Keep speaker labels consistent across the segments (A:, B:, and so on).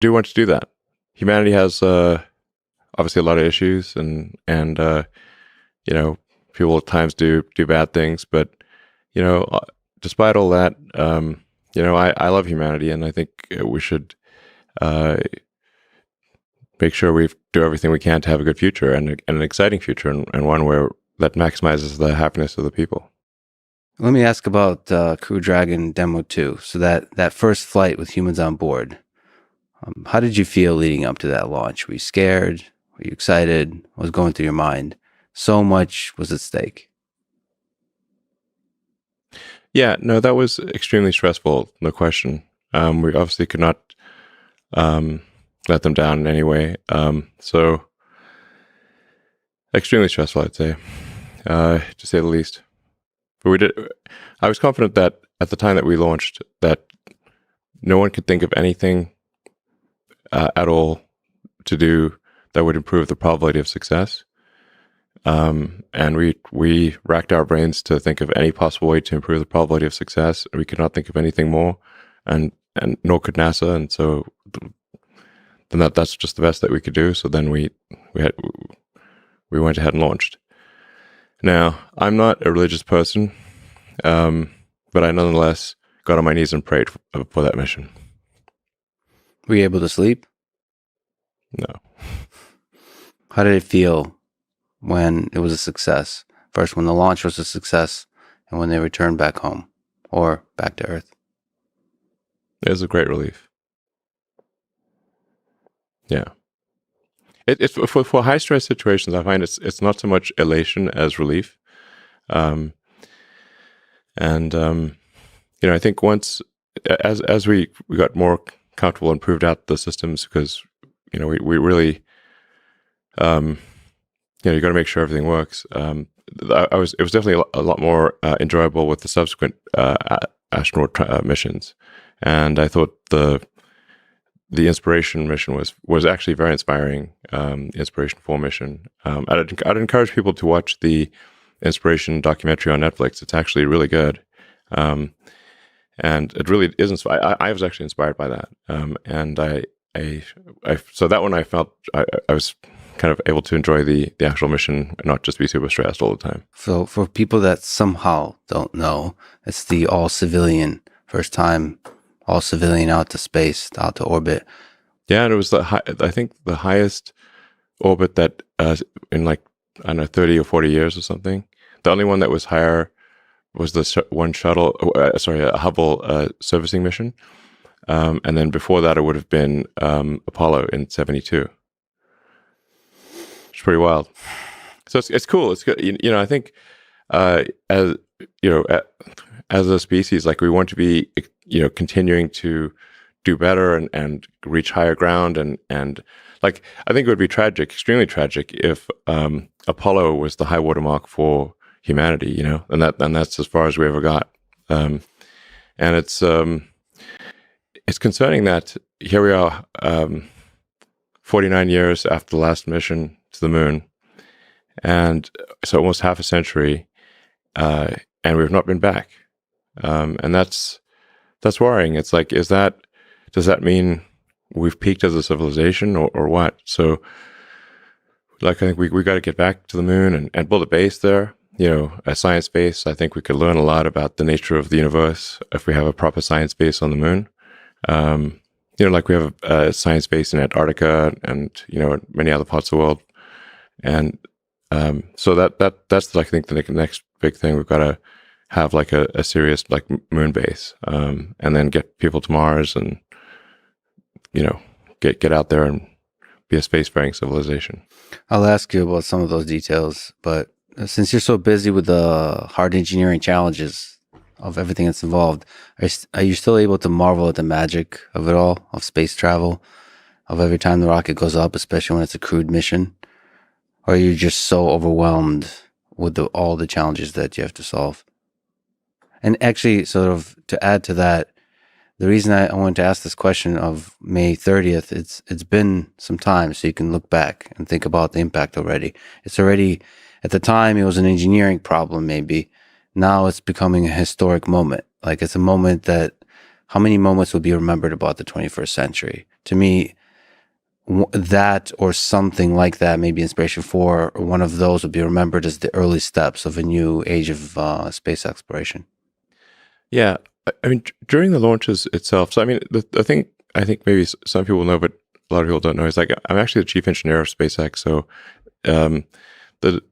A: do want to do that. Humanity has obviously a lot of issues, and people at times do bad things, but despite all that, I love humanity, and I think we should make sure we do everything we can to have a good future and an exciting future, and one where that maximizes the happiness of the people.
B: Let me ask about Crew Dragon Demo 2. So that first flight with humans on board, how did you feel leading up to that launch? Were you scared? Were you excited? What was going through your mind? So much was at stake.
A: Yeah, no, that was extremely stressful, no question. We obviously could not let them down in any way. So extremely stressful, I'd say, to say the least. But I was confident that at the time that we launched, that no one could think of anything at all to do that would improve the probability of success. And we racked our brains to think of any possible way to improve the probability of success. We could not think of anything more, and nor could NASA. And so then that's just the best that we could do. So then we went ahead and launched. Now, I'm not a religious person, but I nonetheless got on my knees and prayed for that mission.
B: Were you able to sleep?
A: No.
B: How did it feel when it was a success? First, when the launch was a success, and when they returned back home or back to Earth?
A: It was a great relief. Yeah. It's for high stress situations, I find it's not so much elation as relief. I think once, as we got more comfortable and proved out the systems, because, we really, you got to make sure everything works. It was definitely a lot more enjoyable with the subsequent astronaut missions. And I thought the Inspiration mission was actually very inspiring. Inspiration 4 mission. I'd encourage people to watch the Inspiration documentary on Netflix. It's actually really good, and it really is. I was actually inspired by that, and so that one I felt I was kind of able to enjoy the actual mission and not just be super stressed all the time.
B: So for people that somehow don't know, it's the all-civilian, first time all-civilian out to space, out to orbit.
A: Yeah, and it was I think the highest orbit that in 30 or 40 years or something. The only one that was higher was the one shuttle, a Hubble servicing mission. And then before that, it would have been Apollo in 1972. It's pretty wild. So it's cool. It's good. I think as a species, we want to be continuing to do better and reach higher ground, and I think it would be tragic, extremely tragic, if Apollo was the high watermark for humanity, and that's as far as we ever got. And it's concerning that here we are, 49 years after the last mission to the moon, and so almost half a century, and we've not been back. And that's worrying. It's does that mean we've peaked as a civilization or what? So I think we got to get back to the moon and build a base there, a science base. I think we could learn a lot about the nature of the universe if we have a proper science base on the moon. We have a science base in Antarctica and, many other parts of the world. And so that's I think the next big thing. We've got to have a serious moon base, and then get people to Mars and get out there and be a spacefaring civilization.
B: I'll ask you about some of those details, but since you're so busy with the hard engineering challenges of everything that's involved, are you still able to marvel at the magic of it all, of space travel, of every time the rocket goes up, especially when it's a crewed mission? Or are you just so overwhelmed with all the challenges that you have to solve? And actually, sort of to add to that, the reason I wanted to ask this question of May 30th, it's been some time, so you can look back and think about the impact already. It's already, at the time, it was an engineering problem maybe. Now it's becoming a historic moment. It's a moment that, how many moments will be remembered about the 21st century? To me, that or something like that, maybe inspiration for one of those would be remembered as the early steps of a new age of space exploration.
A: Yeah, I mean, during the launches itself. So I mean, the thing I think maybe some people know, but a lot of people don't know is like I'm actually the chief engineer of SpaceX. So um, the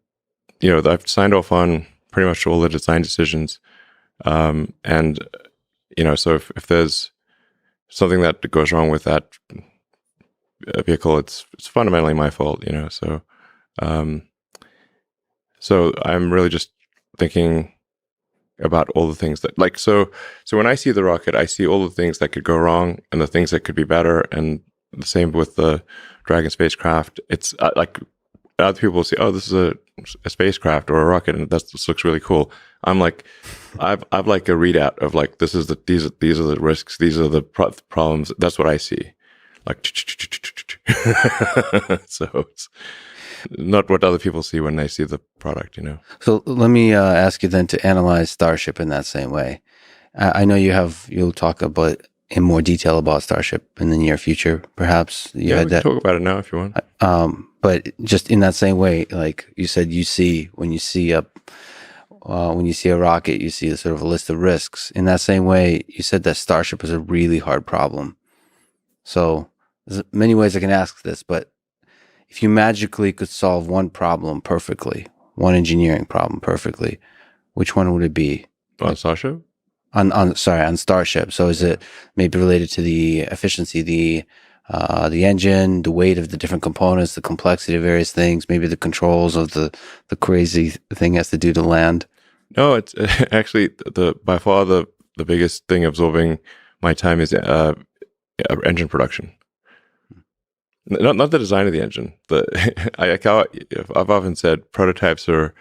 A: I've signed off on pretty much all the design decisions, and so if there's something that goes wrong with that vehicle, it's fundamentally my fault. Um, so I'm really just thinking about all the things that so when I see the rocket, I see all the things that could go wrong and the things that could be better, and the same with the Dragon spacecraft. It's like other people will say, oh, this is a spacecraft or a rocket and this looks really cool. I'm like, I've like a readout of like, these are the risks, these are the problems. That's what I see, like so it's not what other people see when they see the product.
B: So let me ask you then to analyze Starship in that same way. I know you'll talk about in more detail about Starship in the near future, perhaps.
A: We can talk about it now if you want.
B: But just in that same way, like you said, when you see a rocket, you see a sort of a list of risks. In that same way, you said that Starship is a really hard problem. So there's many ways I can ask this, but if you magically could solve one problem perfectly, one engineering problem perfectly, which one would it be?
A: On Starship?
B: On Starship. So is it maybe related to the efficiency, the engine, the weight of the different components, the complexity of various things, maybe the controls of the crazy thing has to do to land?
A: No, it's actually by far the biggest thing absorbing my time is engine production. Not the design of the engine. I've often said prototypes are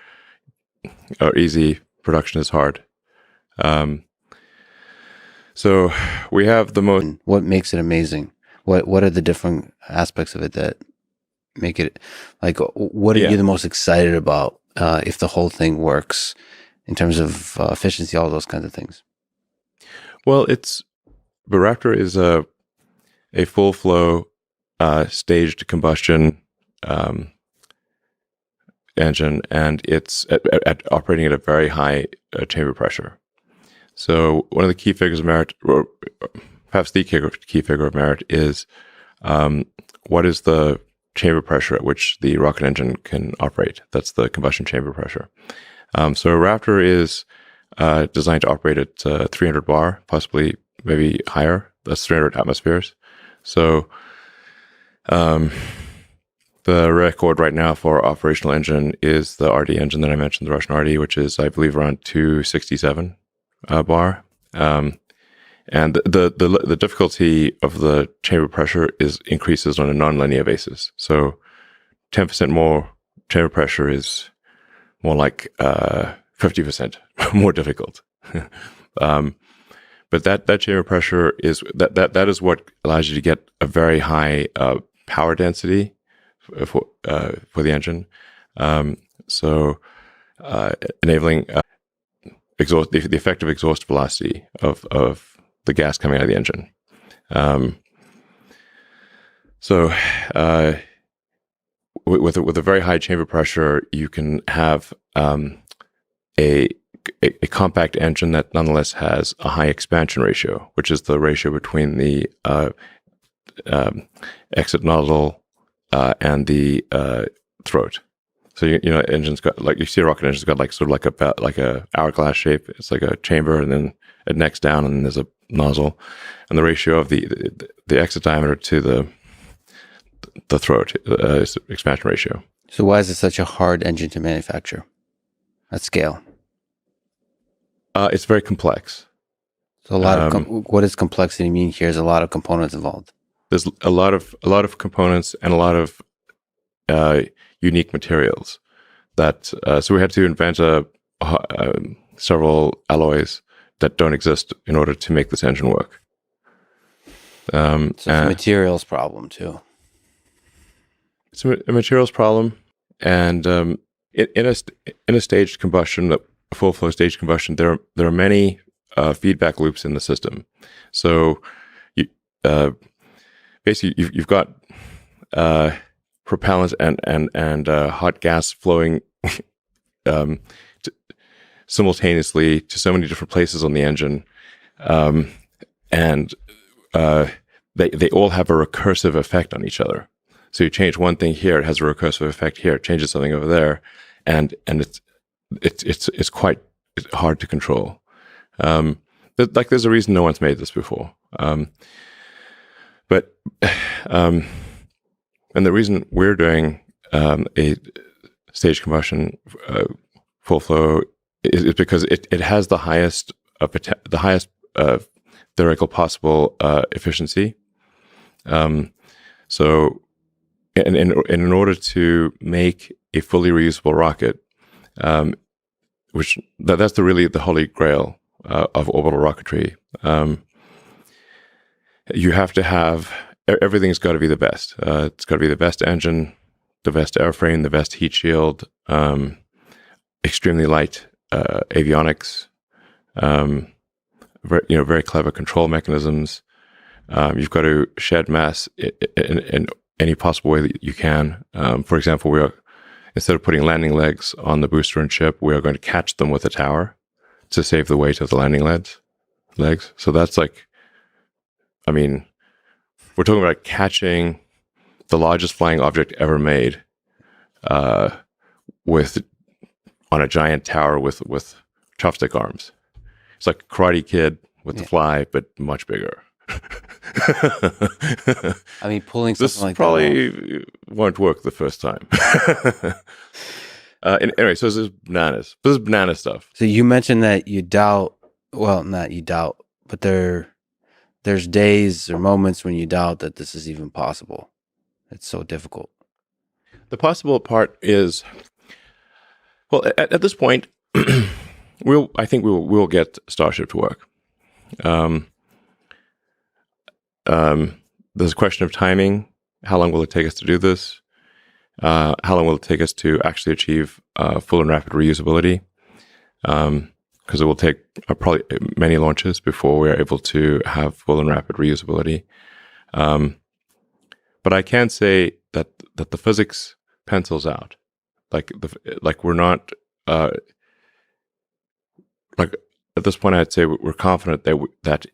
A: easy, production is hard. So we have the most.
B: What makes it amazing? What are the different aspects of it that make it like? What are you the most excited about if the whole thing works in terms of efficiency, all those kinds of things?
A: Well, Raptor is a full flow staged combustion engine, and it's at operating at a very high chamber pressure. So one of the key figures of merit, or perhaps the key figure of merit, is what is the chamber pressure at which the rocket engine can operate? That's the combustion chamber pressure. So Raptor is designed to operate at 300 bar, possibly maybe higher. That's 300 atmospheres. So the record right now for operational engine is the RD engine that I mentioned, the Russian RD, which is, I believe, around 267 bar. And the difficulty of the chamber pressure increases on a non-linear basis. So 10% more chamber pressure is more like 50% more difficult. But that chamber pressure is that is what allows you to get a very high power density for the engine. So enabling the effective exhaust velocity of the gas coming out of the engine. So with a very high chamber pressure, you can have a compact engine that nonetheless has a high expansion ratio, which is the ratio between the exit nozzle and the throat. So engines got, like, you see a rocket engine's got like sort of like a hourglass shape. It's like a chamber, and then it necks down, and then there's a nozzle, and the ratio of the exit diameter to the throat is expansion ratio.
B: So why is it such a hard engine to manufacture at scale?
A: It's very complex.
B: So a lot of what does complexity mean here? Is a lot of components involved.
A: There's a lot of components and a lot of unique materials that so we had to invent several alloys that don't exist in order to make this engine work.
B: So it's a materials problem too.
A: It's a materials problem, and in a staged combustion, a full flow staged combustion, there are many feedback loops in the system. So basically you've got propellant and hot gas flowing um, t- simultaneously to so many different places on the engine, and they all have a recursive effect on each other. So you change one thing here, it has a recursive effect here. It changes something over there, and it's quite hard to control. There's a reason no one's made this before. But and the reason we're doing a stage combustion full flow is because it has the highest theoretical possible efficiency. So, in order to make a fully reusable rocket, which that's the holy grail of orbital rocketry, you have to have everything's got to be the best. It's got to be the best engine, the best airframe, the best heat shield, extremely light avionics, very clever control mechanisms. You've got to shed mass in any possible way that you can. For example, instead of putting landing legs on the booster and ship, we are going to catch them with a tower to save the weight of the landing legs. So that's we're talking about catching the largest flying object ever made on a giant tower with chopstick arms. It's like Karate Kid with the fly, but much bigger.
B: Pulling something
A: this
B: like
A: probably
B: that
A: won't work the first time. Anyway, so this is bananas. This is banana stuff.
B: So you mentioned that you doubt. Well, not you doubt, but there's days or moments when you doubt that this is even possible. It's so difficult.
A: The possible part is, well, at this point, I think we'll get Starship to work. There's a question of timing. How long will it take us to do this? How long will it take us to actually achieve full and rapid reusability? Because it will take probably many launches before we're able to have full and rapid reusability. But I can say that the physics pencils out. We're not at this point. I'd say we're confident that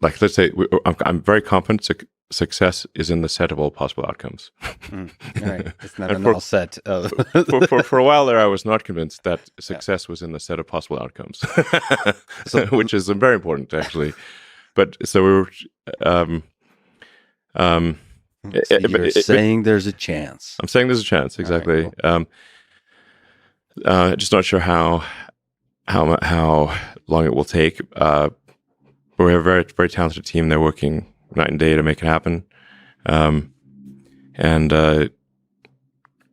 A: let's say I'm very confident success is in the set of all possible outcomes.
B: All right, it's not an all set.
A: For a while there, I was not convinced that success was in the set of possible outcomes, which is very important actually. But so we were.
B: So you're saying there's a chance.
A: I'm saying there's a chance, exactly.
B: Right,
A: cool. Just not sure how long it will take. But we have a very, very talented team. They're working night and day to make it happen. And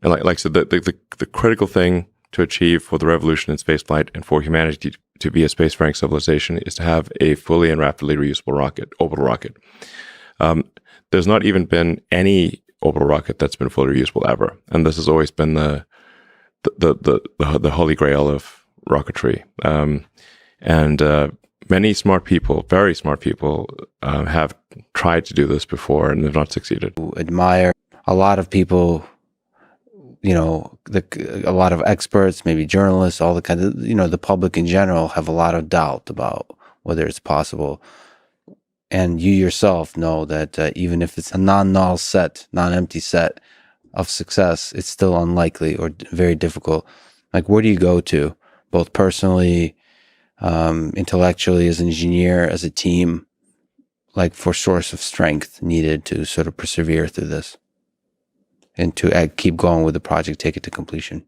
A: like I said, the critical thing to achieve for the revolution in spaceflight and for humanity to be a spacefaring civilization is to have a fully and rapidly reusable orbital rocket. There's not even been any orbital rocket that's been fully reusable ever, and this has always been the holy grail of rocketry. Many smart people, very smart people, have tried to do this before and have not succeeded.
B: Admire a lot of people, a lot of experts, maybe journalists, all the kind of, the public in general have a lot of doubt about whether it's possible. And you yourself know that even if it's a non-null set, non-empty set of success, it's still unlikely or very difficult. Like, where do you go to, both personally, intellectually, as an engineer, as a team, like for source of strength needed to sort of persevere through this and to keep going with the project, take it to completion?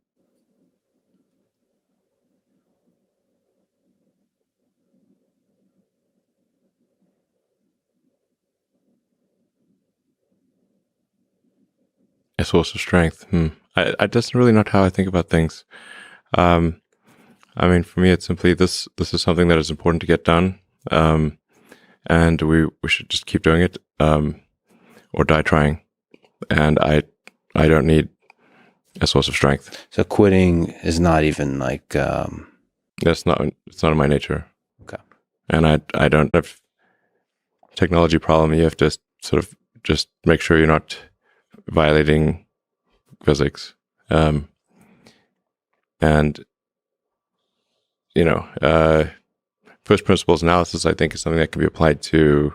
A: A source of strength. That's really not how I think about things. For me, it's simply this is something that is important to get done. And we should just keep doing it, or die trying. And I don't need a source of strength.
B: So quitting is not even like...
A: It's not in my nature.
B: Okay.
A: And I don't have technology problem. You have to sort of just make sure you're not violating physics. And, first principles analysis, I think, is something that can be applied to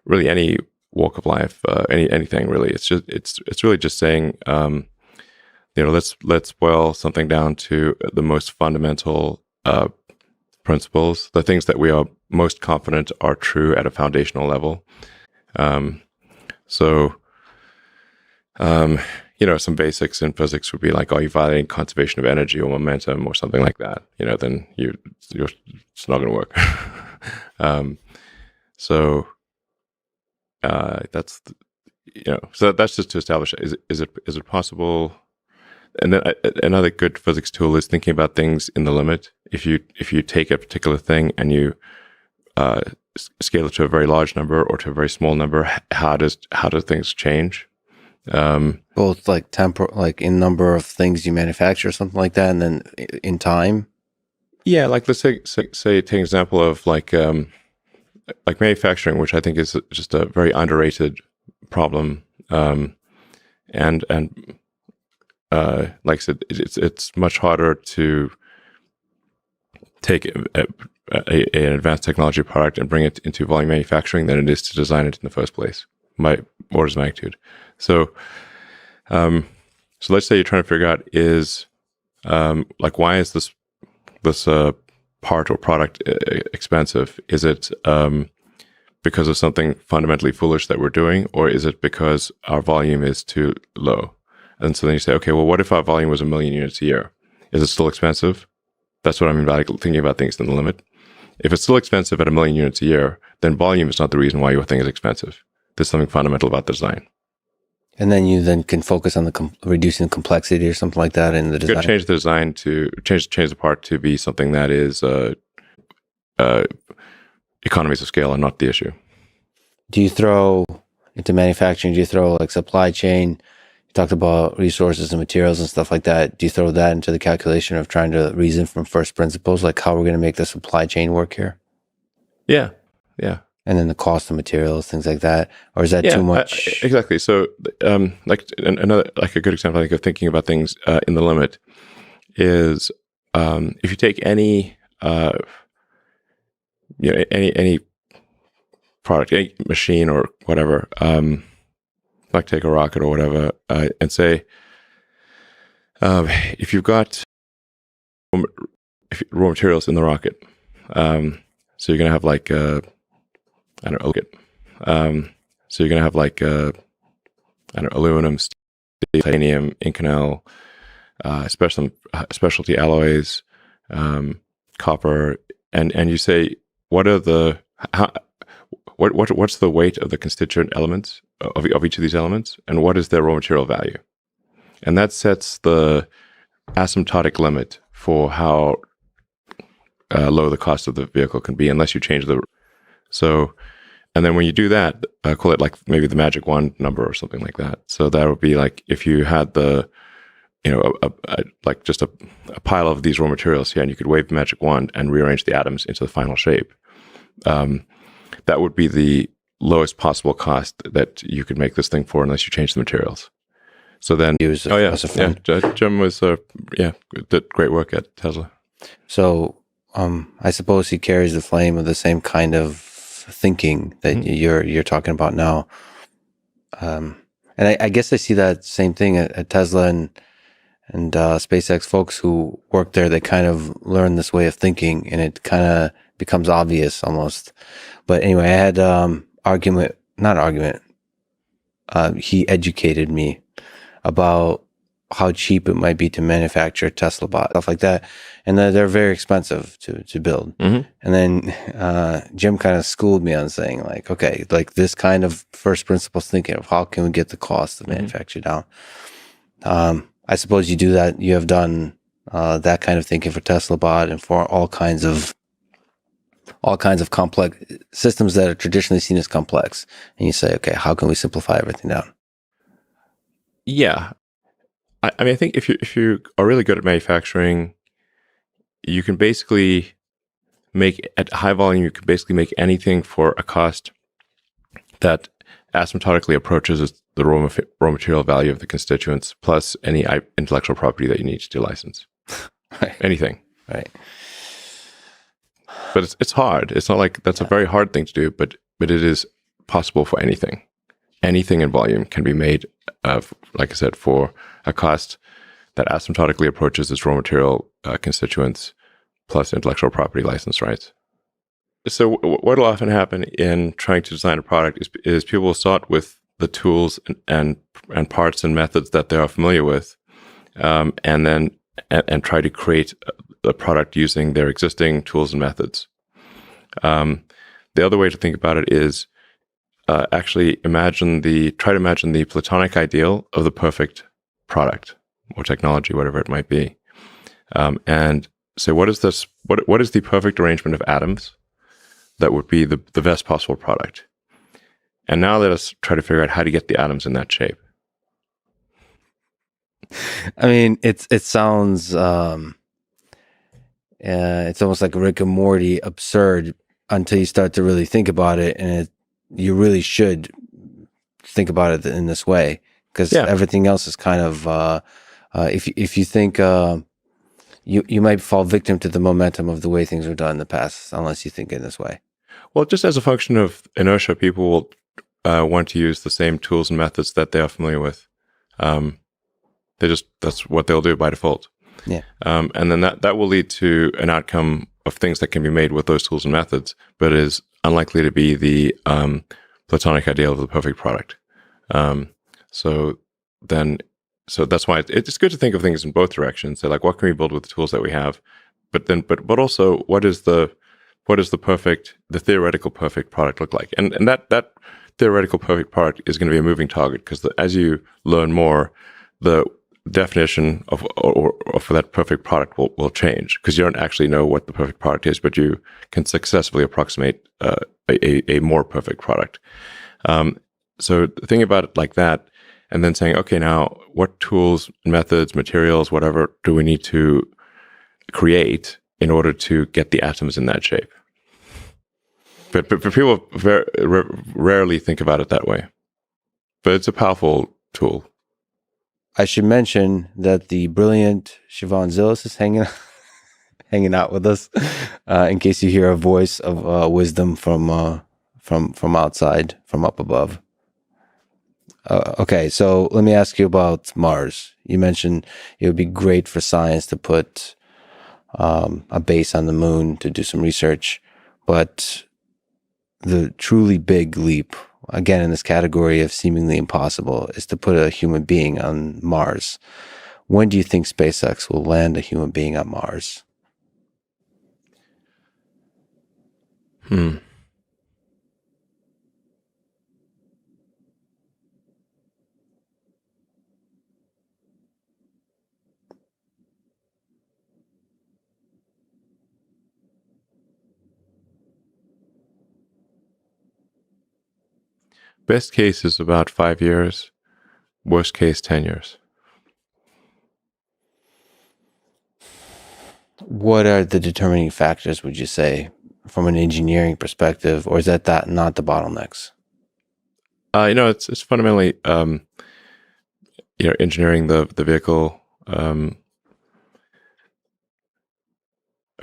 A: really any walk of life, anything really. It's really just saying, let's boil something down to the most fundamental principles, the things that we are most confident are true at a foundational level. Some basics in physics would be like, are you violating conservation of energy or momentum or something like that? Then it's not going to work. So that's just to establish, is it possible? And then another good physics tool is thinking about things in the limit. If you take a particular thing and you scale it to a very large number or to a very small number, how do things change?
B: Both like like in number of things you manufacture or something like that, and then in time.
A: Yeah, like let's say take an example of like manufacturing, which I think is just a very underrated problem. And like I said, it's much harder to take an advanced technology product and bring it into volume manufacturing than it is to design it in the first place, by orders of magnitude. So let's say you're trying to figure out why is this part or product expensive? Is it because of something fundamentally foolish that we're doing, or is it because our volume is too low? And so then you say, okay, well, what if our volume was 1 million units a year? Is it still expensive? That's what I mean by thinking about things in the limit. If it's still expensive at 1 million units a year, then volume is not the reason why your thing is expensive. There's something fundamental about the design. And
B: then you can focus on reducing the complexity or something like that in the design.
A: You could change the design to change the part to be something that is economies of scale are not the issue.
B: Do you throw into manufacturing? Do you throw like supply chain? You talked about resources and materials and stuff like that. Do you throw that into the calculation of trying to reason from first principles, like how we're going to make the supply chain work here?
A: Yeah.
B: And then the cost of materials, things like that, or is that too much?
A: Exactly. So, another a good example, I think, of thinking about things in the limit is if you take any any product, any machine or whatever, like take a rocket or whatever, and say, if you've got raw materials in the rocket, so you're going to have like so you're going to have like aluminum, steel, titanium, Inconel, specialty alloys, copper, and you say, what's the weight of the constituent elements of each of these elements, and what is their raw material value? And that sets the asymptotic limit for how low the cost of the vehicle can be, unless you change and then when you do that, call it like maybe the magic wand number or something like that. So that would be like if you had like just a pile of these raw materials here, and you could wave the magic wand and rearrange the atoms into the final shape. That would be the lowest possible cost that you could make this thing for, unless you change the materials. So then, Jim was did great work at Tesla.
B: So I suppose he carries the flame of the same kind of thinking that you're talking about now. And I guess I see that same thing at Tesla and SpaceX. Folks who work there, they kind of learn this way of thinking, and it kind of becomes obvious almost. But anyway, I had he educated me about how cheap it might be to manufacture Tesla bots, stuff like that. And they're very expensive to build. Mm-hmm. And then Jim kind of schooled me on saying like, okay, like this kind of first principles thinking of how can we get the cost of manufacture down. I suppose you do that. You have done that kind of thinking for Tesla bot and for all kinds of complex systems that are traditionally seen as complex. And you say, okay, how can we simplify everything down?
A: Yeah. I mean, I think if you are really good at manufacturing, you can basically make, at high volume, you can basically make anything for a cost that asymptotically approaches the raw material value of the constituents plus any intellectual property that you need to license.
B: Right.
A: Anything.
B: Right.
A: But it's hard. It's not like that's a very hard thing to do, but it is possible for anything. Anything in volume can be made, like I said, for a cost that asymptotically approaches its raw material constituents plus intellectual property license rights. So what will often happen in trying to design a product is people will start with the tools and parts and methods that they are familiar with, and then try to create a product using their existing tools and methods. The other way to think about it is actually try to imagine the platonic ideal of the perfect product or technology, whatever it might be. And say, what is this? What is the perfect arrangement of atoms that would be the best possible product? And now let us try to figure out how to get the atoms in that shape.
B: I mean, it sounds it's almost like Rick and Morty absurd until you start to really think about it, and you really should think about it in this way, because everything else is kind of if you think you might fall victim to the momentum of the way things were done in the past unless you think in this way.
A: Well, just as a function of inertia, people will want to use the same tools and methods that they are familiar with. That's what they'll do by default.
B: Yeah.
A: And then that will lead to an outcome of things that can be made with those tools and methods, but is unlikely to be the platonic ideal of the perfect product. So that's why it's good to think of things in both directions. So like, what can we build with the tools that we have? But also, what is the theoretical perfect product look like? And that theoretical perfect product is going to be a moving target, because as you learn more, the definition of for that perfect product will change, because you don't actually know what the perfect product is, but you can successfully approximate a more perfect product. So think about it like that, and then saying, okay, now what tools, methods, materials, whatever, do we need to create in order to get the atoms in that shape? But people rarely think about it that way. But it's a powerful tool.
B: I should mention that the brilliant Siobhan Zillis is hanging out with us, in case you hear a voice of wisdom from outside, from up above. Okay, so let me ask you about Mars. You mentioned it would be great for science to put a base on the moon to do some research, but the truly big leap, again in this category of seemingly impossible, is to put a human being on Mars. When do you think SpaceX will land a human being on Mars?
A: Best case is about 5 years. Worst case, 10 years.
B: What are the determining factors, would you say, from an engineering perspective, or is that not the bottlenecks?
A: It's fundamentally engineering the vehicle.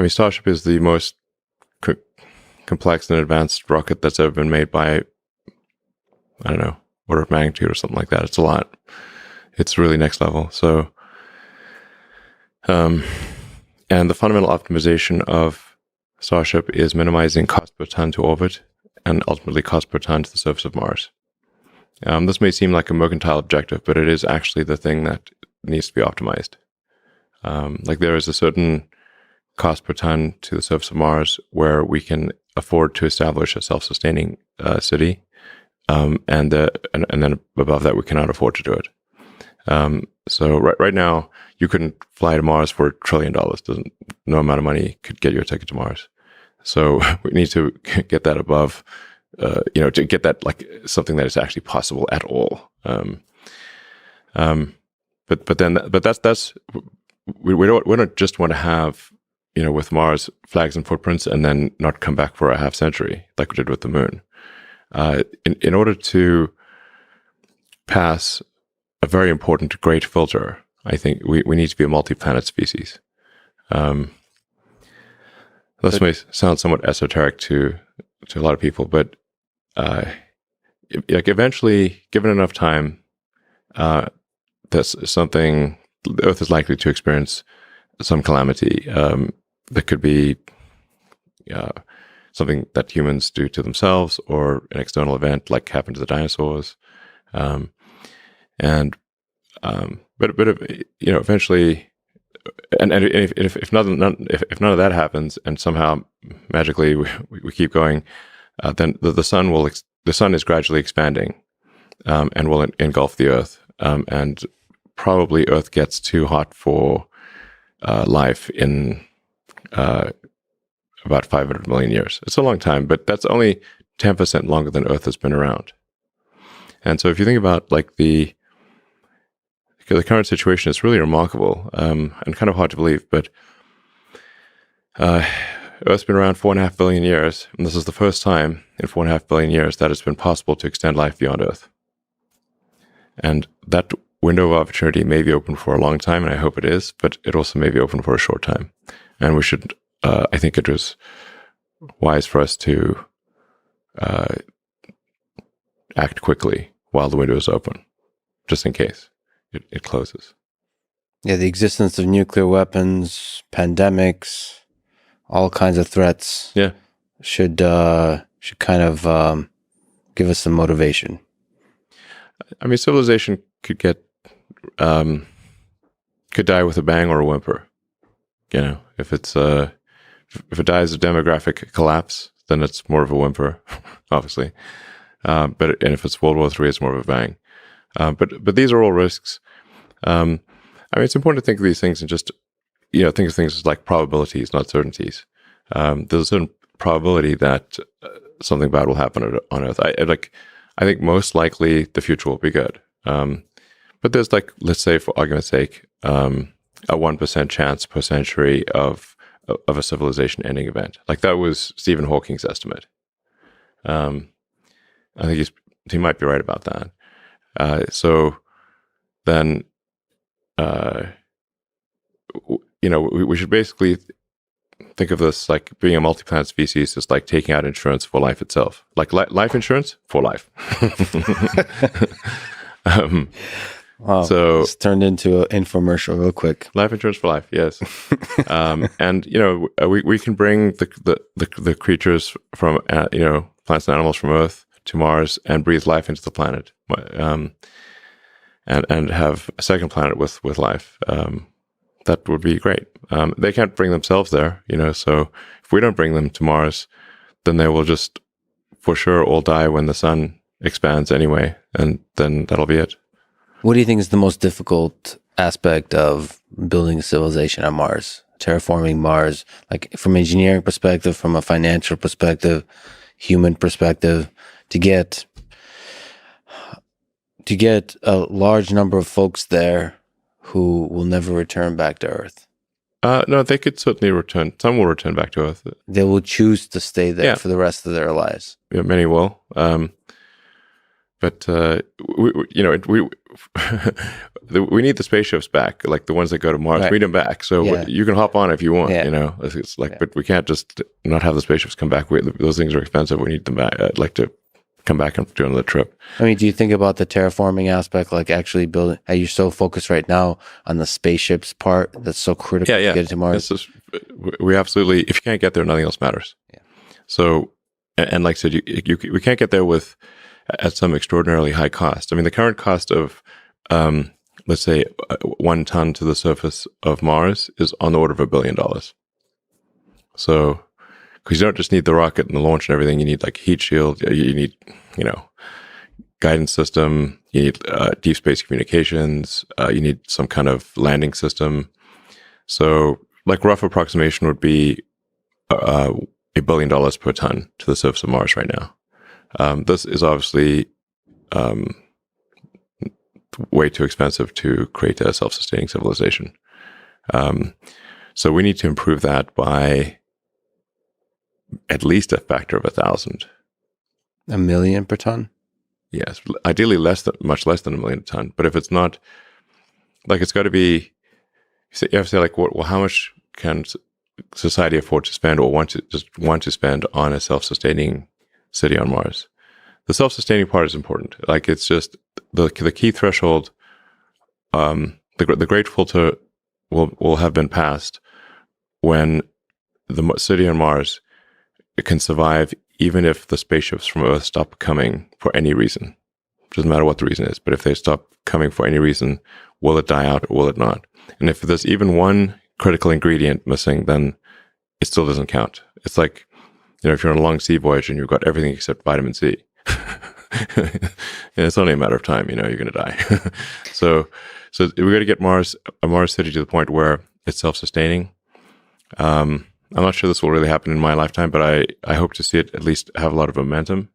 A: Starship is the most complex and advanced rocket that's ever been made by, I don't know, order of magnitude or something like that. It's a lot. It's really next level. So, and the fundamental optimization of Starship is minimizing cost per ton to orbit and ultimately cost per ton to the surface of Mars. This may seem like a mercantile objective, but it is actually the thing that needs to be optimized. Like there is a certain cost per ton to the surface of Mars where we can afford to establish a self-sustaining city. And then above that, we cannot afford to do it. So right now, you couldn't fly to Mars for $1 trillion. No amount of money could get you a ticket to Mars. So we need to get that above, to get that like something that is actually possible at all. But that's we don't just want to have, with Mars flags and footprints and then not come back for a half century like we did with the moon. In order to pass a very important great filter. I think we need to be a multi-planet species. This may sound somewhat esoteric to a lot of people, but like eventually, given enough time, the Earth is likely to experience some calamity. That could be something that humans do to themselves, or an external event like happened to the dinosaurs. But eventually, and if none of that happens, and somehow magically we keep going, then the sun is gradually expanding, and will engulf the Earth, and probably Earth gets too hot for life in about 500 million years. It's a long time, but that's only 10% longer than Earth has been around. And so if you think about like the current situation, is really remarkable, and kind of hard to believe, but Earth's been around 4.5 billion years, and this is the first time in 4.5 billion years that it's been possible to extend life beyond Earth. And that window of opportunity may be open for a long time, and I hope it is, but it also may be open for a short time. And we should, I think it was wise for us to act quickly while the window is open, just in case it closes.
B: Yeah, the existence of nuclear weapons, pandemics, all kinds of threats.
A: Yeah,
B: should kind of give us some motivation.
A: I mean, civilization could die with a bang or a whimper. You know, if it dies of demographic collapse, then it's more of a whimper, obviously. And if it's World War III, it's more of a bang. But these are all risks. I mean, it's important to think of these things and just, think of things as like probabilities, not certainties. There's a certain probability that something bad will happen on Earth. I think most likely the future will be good. But there's like, let's say for argument's sake, a 1% chance per century of a civilization ending event. Like that was Stephen Hawking's estimate. I think he might be right about that. So then, we should basically think of this like being a multi-planet species is like taking out insurance for life itself, like life insurance for life.
B: Wow,
A: so
B: it's turned into an infomercial real quick.
A: Life insurance for life, yes. And we can bring the creatures from plants and animals from Earth to Mars and breathe life into the planet, and have a second planet with life. That would be great. They can't bring themselves there, so if we don't bring them to Mars, then they will just for sure all die when the sun expands anyway, and then that'll be it.
B: What do you think is the most difficult aspect of building a civilization on Mars, terraforming Mars, like from an engineering perspective, from a financial perspective, human perspective, to get a large number of folks there who will never return back to Earth?
A: No, they could certainly return. Some will return back to Earth.
B: They will choose to stay there for the rest of their lives.
A: Yeah, many will. But we need the spaceships back, like the ones that go to Mars. Right. We need them back, so you can hop on if you want. Yeah. It's like, but we can't just not have the spaceships come back. Those things are expensive. We need them back. I'd like to come back and do another trip.
B: I mean, do you think about the terraforming aspect, like actually building? Are you so focused right now on the spaceships part that's so critical to get to Mars?
A: We absolutely. If you can't get there, nothing else matters. Yeah. So, and like I said, we can't get there at some extraordinarily high cost. I mean, the current cost of, let's say, 1 ton to the surface of Mars is on the order of $1 billion. So, because you don't just need the rocket and the launch and everything, you need like heat shield, you need, guidance system, you need deep space communications, you need some kind of landing system. So, like rough approximation would be $1 billion per ton to the surface of Mars right now. This is obviously way too expensive to create a self-sustaining civilization. So we need to improve that by at least a factor of 1,000.
B: $1 million per ton?
A: Yes, ideally much less than 1 million a ton. But if it's not, like, it's got to be. You have to say, like, well, how much can society afford to spend, or want to spend on a self-sustaining city on Mars? The self-sustaining part is important. Like, it's just the key threshold. The great filter will have been passed when the city on Mars can survive even if the spaceships from Earth stop coming for any reason. It doesn't matter what the reason is, but if they stop coming for any reason, will it die out or will it not? And if there's even one critical ingredient missing, then it still doesn't count. It's like, if you're on a long sea voyage and you've got everything except vitamin C, and it's only a matter of time, you're going to die. So we got to get a Mars city to the point where it's self-sustaining. I'm not sure this will really happen in my lifetime, but I hope to see it at least have a lot of momentum.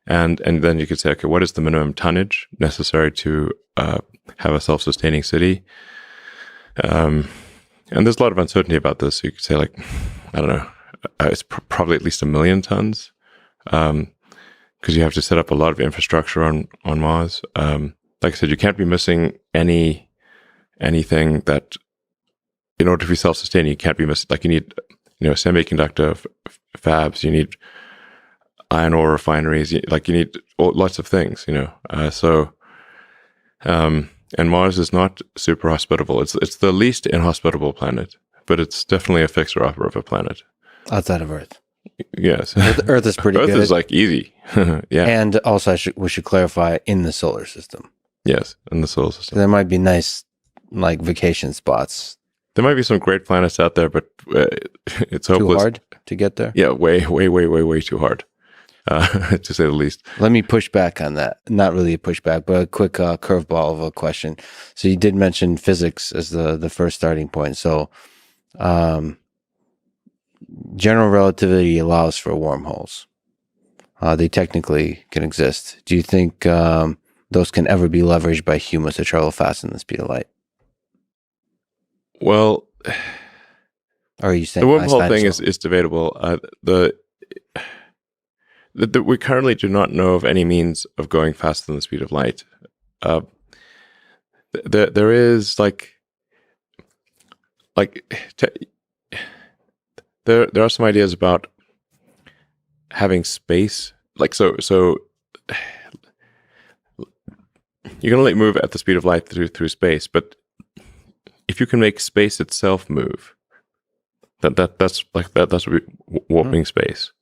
A: And then you could say, okay, what is the minimum tonnage necessary to have a self-sustaining city? And there's a lot of uncertainty about this. So you could say, like, I don't know, it's probably at least 1 million tons, because you have to set up a lot of infrastructure on Mars. Like I said, you can't be missing anything that, in order to be self-sustaining, you can't be missing. Like, you need, semiconductor fabs, you need iron ore refineries, you need lots of things, and Mars is not super hospitable. It's the least inhospitable planet, but it's definitely a fixer-upper of a planet.
B: Outside of Earth.
A: Yes.
B: Earth is pretty
A: Earth
B: good.
A: is like easy. Yeah.
B: And also we should clarify, in the solar system.
A: Yes, in the solar system.
B: There might be nice, like, vacation spots.
A: There might be some great planets out there, but it's hopeless.
B: Too hard to get there?
A: Yeah, way too hard, to say the least.
B: Let me push back on that. Not really a pushback, but a quick curveball of a question. So you did mention physics as the first starting point. So general relativity allows for wormholes. They technically can exist. Do you think those can ever be leveraged by humans to travel faster than the speed of light?
A: Well,
B: or are you saying
A: the wormhole thing is debatable. We currently do not know of any means of going faster than the speed of light. There is there are some ideas about having space, so you can only move at the speed of light through space, but if you can make space itself move, that's warping space.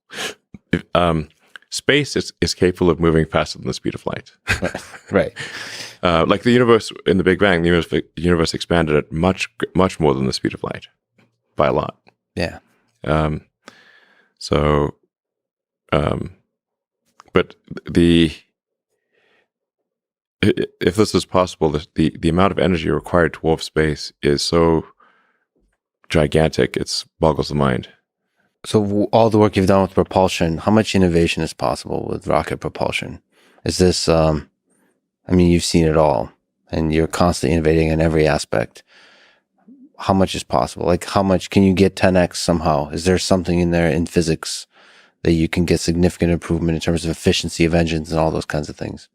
A: Space is capable of moving faster than the speed of light.
B: Right.
A: Like the universe in the Big Bang, the universe expanded at much more than the speed of light, by a lot.
B: Yeah.
A: But if this is possible, the amount of energy required to warp space is so gigantic, it boggles the mind.
B: So all the work you've done with propulsion, how much innovation is possible with rocket propulsion? Is this, you've seen it all, and you're constantly innovating in every aspect. How much is possible? Like, how much can you get 10x somehow? Is there something in there in physics that you can get significant improvement in terms of efficiency of engines and all those kinds of things?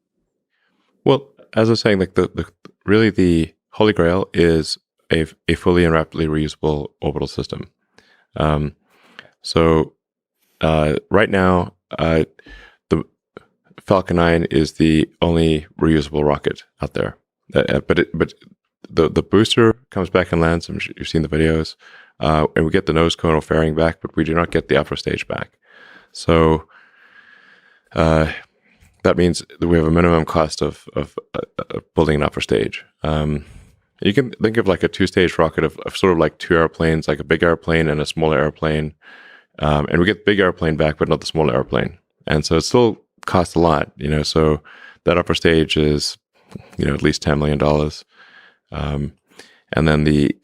A: Well, as I was saying, like the Holy Grail is a fully and rapidly reusable orbital system. So right now, the Falcon 9 is the only reusable rocket out there. But the booster comes back and lands. You've seen the videos, and we get the nose cone or fairing back, but we do not get the upper stage back. So that means that we have a minimum cost of building an upper stage. You can think of like a two-stage rocket of sort of like two airplanes, like a big airplane and a smaller airplane. And we get the big airplane back, but not the smaller airplane. And so it still costs a lot, so that upper stage is, at least $10 million. And then the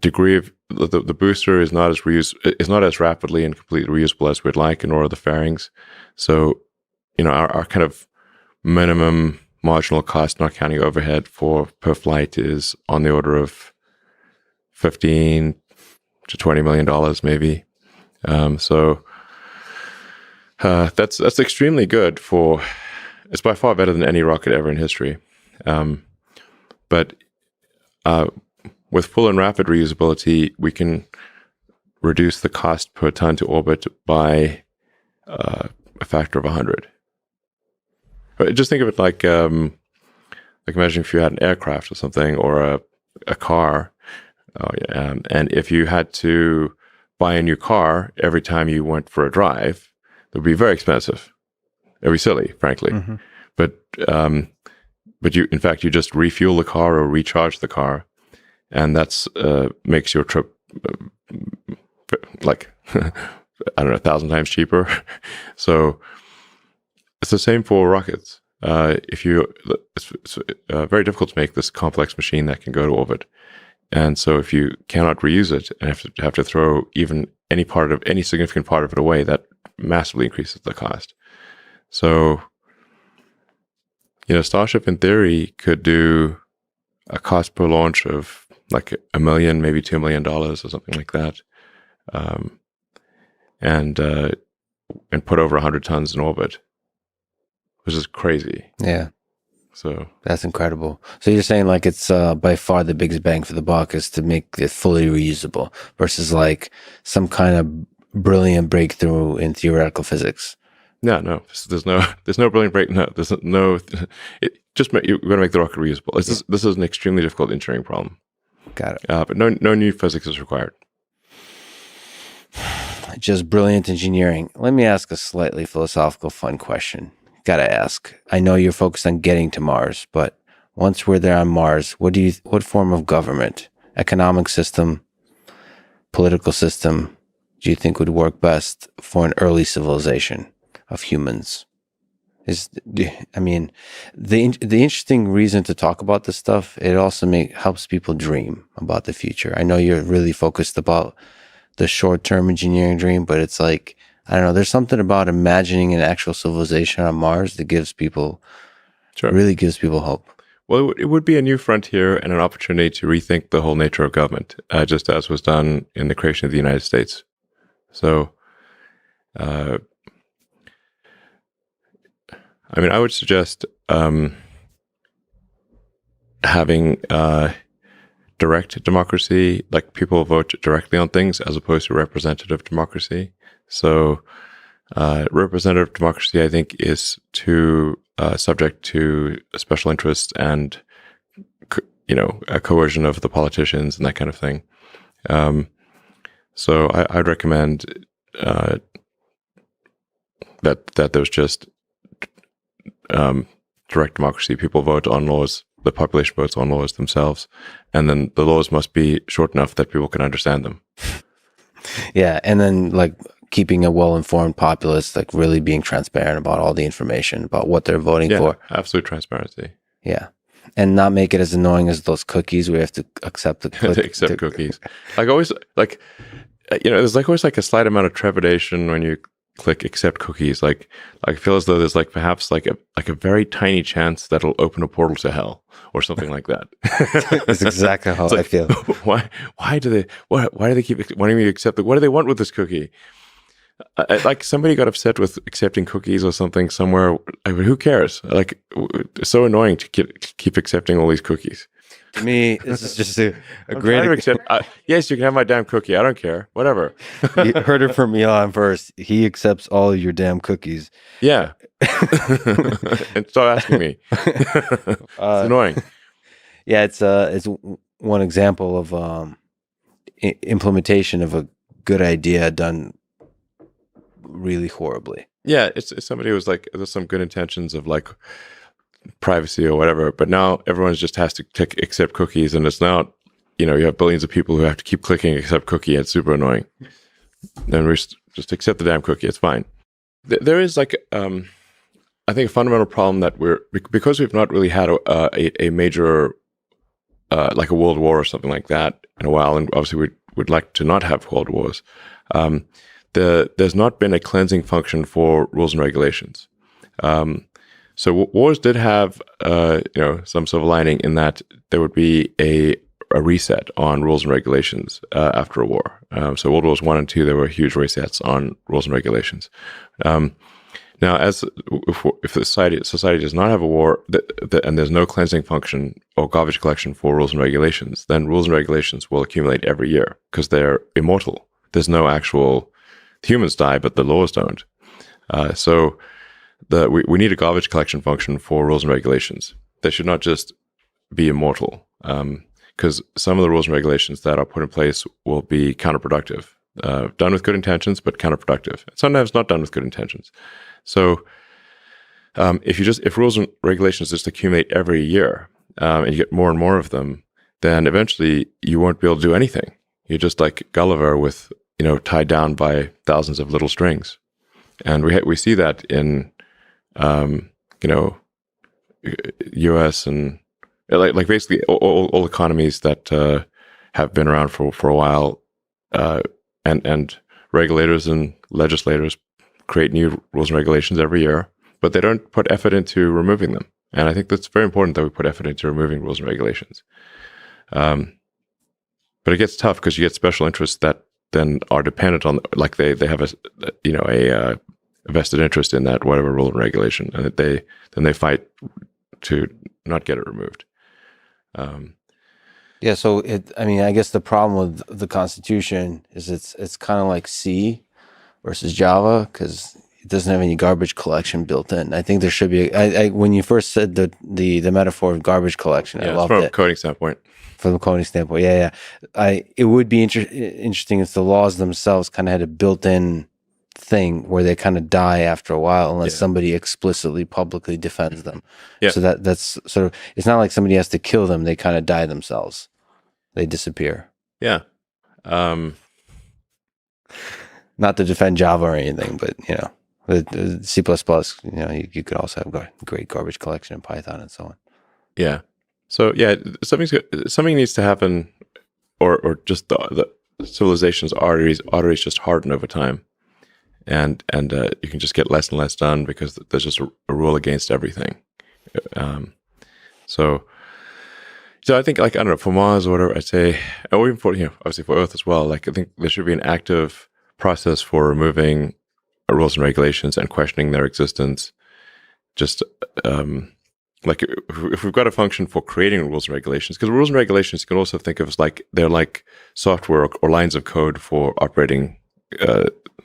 A: degree of the booster is not as rapidly and completely reusable as we'd like, nor are the fairings. So, our kind of minimum marginal cost, not counting overhead per flight, is on the order of $15 to $20 million, maybe. So that's extremely good for it's by far better than any rocket ever in history. But with full and rapid reusability, we can reduce the cost per ton to orbit by a factor of 100. Just think of it like imagine if you had an aircraft or something, or a car, and if you had to buy a new car every time you went for a drive, it would be very expensive. It would be silly, frankly. Mm-hmm. But you, in fact, you just refuel the car or recharge the car, and that's makes your trip like I don't know, 1,000 times cheaper. So it's the same for rockets. It's very difficult to make this complex machine that can go to orbit, and so if you cannot reuse it and have to throw even any significant part of it away, that massively increases the cost. So, Starship in theory could do a cost per launch of like $1 million, maybe $2 million or something like that, and put over 100 tons in orbit, which is crazy.
B: Yeah.
A: So
B: that's incredible. So you're saying like it's by far the biggest bang for the buck is to make it fully reusable versus like some kind of brilliant breakthrough in theoretical physics.
A: No. There's no brilliant break. No, there's no. You're going to make the rocket reusable. This is an extremely difficult engineering problem.
B: Got it.
A: But no new physics is required.
B: Just brilliant engineering. Let me ask a slightly philosophical, fun question. Gotta ask. I know you're focused on getting to Mars, but once we're there on Mars, what form of government, economic system, political system do you think would work best for an early civilization of humans? The interesting reason to talk about this stuff, it also helps people dream about the future. I know you're really focused about the short-term engineering dream, but it's like, I don't know, there's something about imagining an actual civilization on Mars that really gives people hope.
A: Well, it would be a new frontier and an opportunity to rethink the whole nature of government, just as was done in the creation of the United States. So, I would suggest having direct democracy, like people vote directly on things, as opposed to representative democracy. So, representative democracy, I think, is too subject to special interests and, a coercion of the politicians and that kind of thing. So, I'd recommend that there's just direct democracy. People vote on laws. The population votes on laws themselves, and then the laws must be short enough that people can understand them.
B: Yeah, and then like keeping a well-informed populace, like really being transparent about all the information about what they're voting for.
A: Absolute transparency.
B: Yeah, and not make it as annoying as those cookies where you have to accept the
A: cookies. Like always, there's like always like a slight amount of trepidation when you click accept cookies. Like I feel as though there's like perhaps like a very tiny chance that it'll open a portal to hell or something like that.
B: That's exactly how I feel.
A: Why do they keep wanting me to accept it? What do they want with this cookie? Like somebody got upset with accepting cookies or something somewhere. Who cares? Like it's so annoying to keep accepting all these cookies.
B: To me, this is just a great...
A: Yes, you can have my damn cookie. I don't care. Whatever.
B: You heard it from Elon first. He accepts all your damn cookies.
A: Yeah. And stop asking me. It's annoying.
B: Yeah, it's one example of implementation of a good idea done really horribly.
A: Yeah, it's somebody who was like, there's some good intentions of like privacy or whatever, but now everyone just has to click accept cookies, and it's now, you have billions of people who have to keep clicking accept cookie. It's super annoying. Then we just accept the damn cookie. It's fine. There is like, I think a fundamental problem that because we've not really had a major, like a world war or something like that in a while, and obviously we'd like to not have world wars. There's not been a cleansing function for rules and regulations. So wars did have, some silver lining in that there would be a reset on rules and regulations after a war. So World Wars I and II, there were huge resets on rules and regulations. Now, if the society does not have a war and there's no cleansing function or garbage collection for rules and regulations, then rules and regulations will accumulate every year because they're immortal. There's no actual humans die, but the laws don't. So we need a garbage collection function for rules and regulations. They should not just be immortal, because some of the rules and regulations that are put in place will be counterproductive. Done with good intentions, but counterproductive. Sometimes not done with good intentions. So if rules and regulations just accumulate every year, and you get more and more of them, then eventually you won't be able to do anything. You're just like Gulliver with, tied down by thousands of little strings. And we see that in, U.S. and like basically all economies that have been around for a while, and regulators and legislators create new rules and regulations every year, but they don't put effort into removing them. And I think that's very important that we put effort into removing rules and regulations. But it gets tough because you get special interests that then are dependent on, like they have a vested interest in that whatever rule and regulation, and that they fight to not get it removed.
B: Yeah, so I guess the problem with the Constitution is it's kind of like C versus Java because it doesn't have any garbage collection built in. I think there should be. When you first said the metaphor of garbage collection, I loved it.
A: From a coding standpoint.
B: From a coding standpoint, yeah. It would be interesting if the laws themselves kind of had a built-in thing where they kind of die after a while unless somebody explicitly publicly defends them.
A: Yeah.
B: So that's sort of, it's not like somebody has to kill them, they kind of die themselves. They disappear.
A: Yeah.
B: Not to defend Java or anything, but the C++, you could also have great garbage collection in Python and so on.
A: Yeah. So something needs to happen, or just the civilization's arteries just harden over time. And you can just get less and less done because there's just a rule against everything. So I think, like, I don't know, for Mars or whatever, I'd say, or even for, obviously for Earth as well, like, I think there should be an active process for removing rules and regulations and questioning their existence. Just, like, if we've got a function for creating rules and regulations, because rules and regulations you can also think of as like, they're like software or lines of code for operating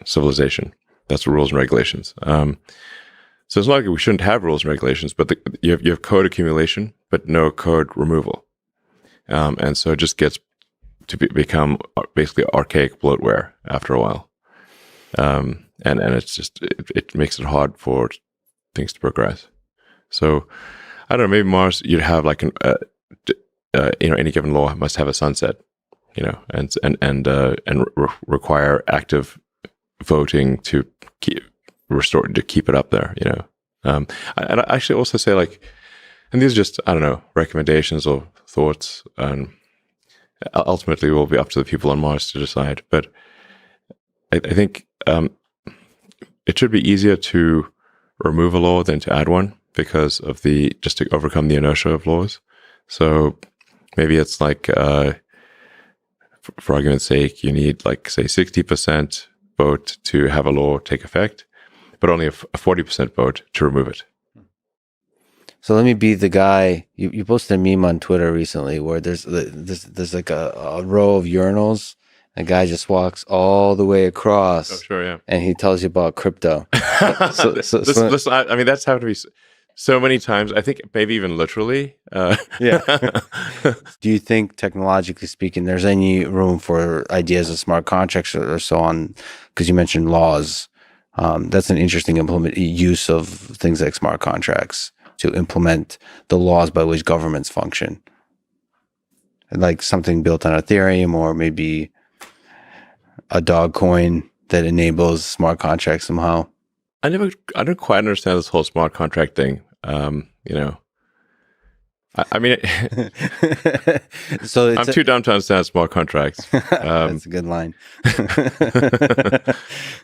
A: civilization. That's the rules and regulations. So it's not like we shouldn't have rules and regulations, but you have code accumulation, but no code removal. And so it just gets to become basically archaic bloatware after a while. And it's just, it makes it hard for things to progress. So I don't know, maybe Mars, you'd have like any given law must have a sunset, and require active voting to keep it up there, And I actually also say, like, and these are just, I don't know, recommendations or thoughts, and ultimately it will be up to the people on Mars to decide. But I think it should be easier to remove a law than to add one because of just to overcome the inertia of laws. So maybe it's like, for argument's sake, you need, like, say 60% vote to have a law take effect, but only a 40% vote to remove it.
B: So let me be the guy. You posted a meme on Twitter recently where there's like a row of urinals. A guy just walks all the way across.
A: Oh, sure, yeah.
B: And he tells you about crypto.
A: Listen, I mean, that's happened to me so many times. I think maybe even literally.
B: Yeah. Do you think, technologically speaking, there's any room for ideas of smart contracts or so on? Because you mentioned laws. That's an interesting use of things like smart contracts to implement the laws by which governments function. Like something built on Ethereum, or maybe a dog coin that enables smart contracts somehow.
A: I don't quite understand this whole smart contract thing. I mean,
B: so
A: I'm too dumb to understand smart contracts.
B: That's a good line.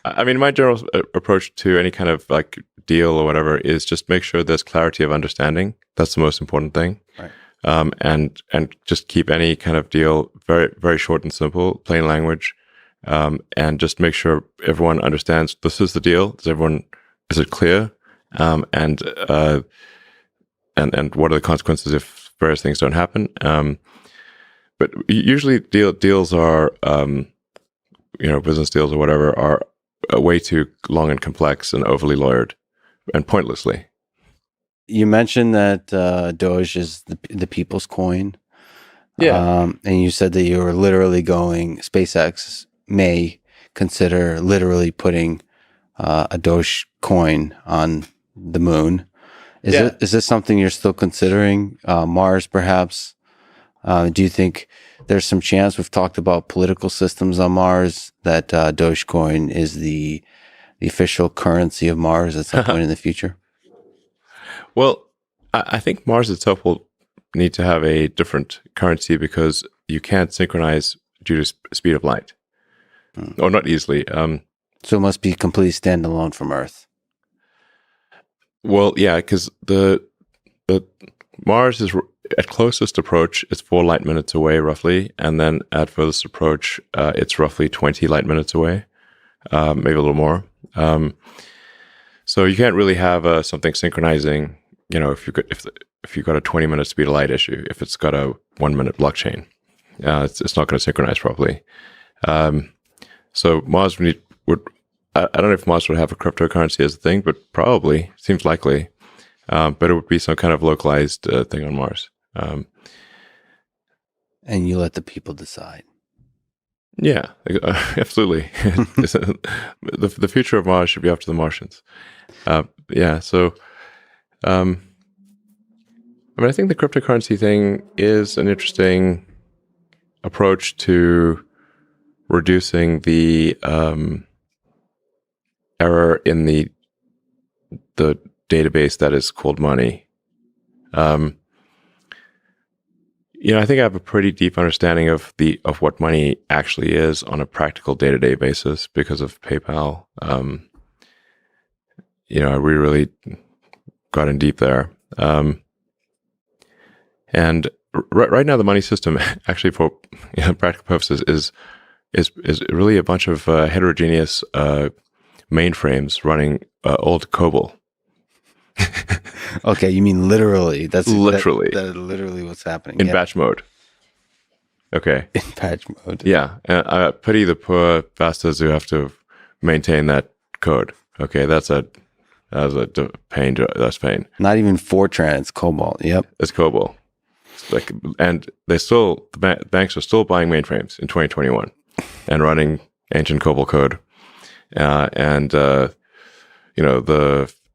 A: I mean, my general approach to any kind of like deal or whatever is just make sure there's clarity of understanding. That's the most important thing.
B: Right.
A: And just keep any kind of deal very, very short and simple, plain language, and just make sure everyone understands this is the deal. Does everyone it clear? And what are the consequences if various things don't happen? But usually deals are, business deals or whatever are way too long and complex and overly lawyered and pointlessly.
B: You mentioned that Doge is the people's coin.
A: Yeah.
B: And you said that you were literally SpaceX may consider literally putting a Doge coin on the moon. Is this something you're still considering? Mars, perhaps? Do you think there's some chance, we've talked about political systems on Mars, that Dogecoin is the official currency of Mars at some point in the future?
A: Well, I think Mars itself will need to have a different currency because you can't synchronize due to speed of light. Or not easily.
B: So it must be completely standalone from Earth.
A: Well, yeah, because the Mars is at closest approach, it's 4 light minutes away roughly, and then at furthest approach, it's roughly 20 light minutes away, maybe a little more. So you can't really have something synchronizing. If you've got a 20-minute speed of light issue, if it's got a 1-minute blockchain, it's not going to synchronize properly. So Mars would. I don't know if Mars would have a cryptocurrency as a thing, but probably seems likely. But it would be some kind of localized thing on Mars.
B: And you let the people decide.
A: Yeah, absolutely. The future of Mars should be up to the Martians. Yeah, so I think the cryptocurrency thing is an interesting approach to reducing the error in the database that is called money. I think I have a pretty deep understanding of what money actually is on a practical day-to-day basis because of PayPal. We really got in deep there. And right now, the money system, actually, for practical purposes, is really a bunch of heterogeneous mainframes running old COBOL.
B: Okay, you mean literally? That's
A: literally
B: that's literally what's happening
A: in batch mode. Okay,
B: in batch mode.
A: Yeah, I pity the poor bastards who have to maintain that code. Okay, that's a pain. That's pain.
B: Not even Fortran. It's COBOL. Yep,
A: it's COBOL. And the banks are still buying mainframes in 2021 and running ancient COBOL code.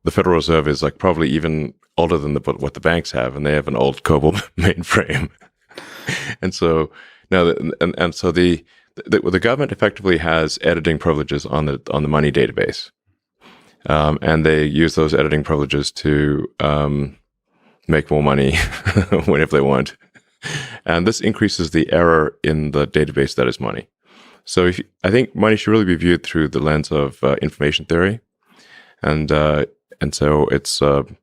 A: The Federal Reserve is probably even older than what the banks have, and they have an old COBOL mainframe. And so now, the government effectively has editing privileges on the money database, and they use those editing privileges to make more money whenever they want, and this increases the error in the database that is money. So I think money should really be viewed through the lens of information theory, and so it's kind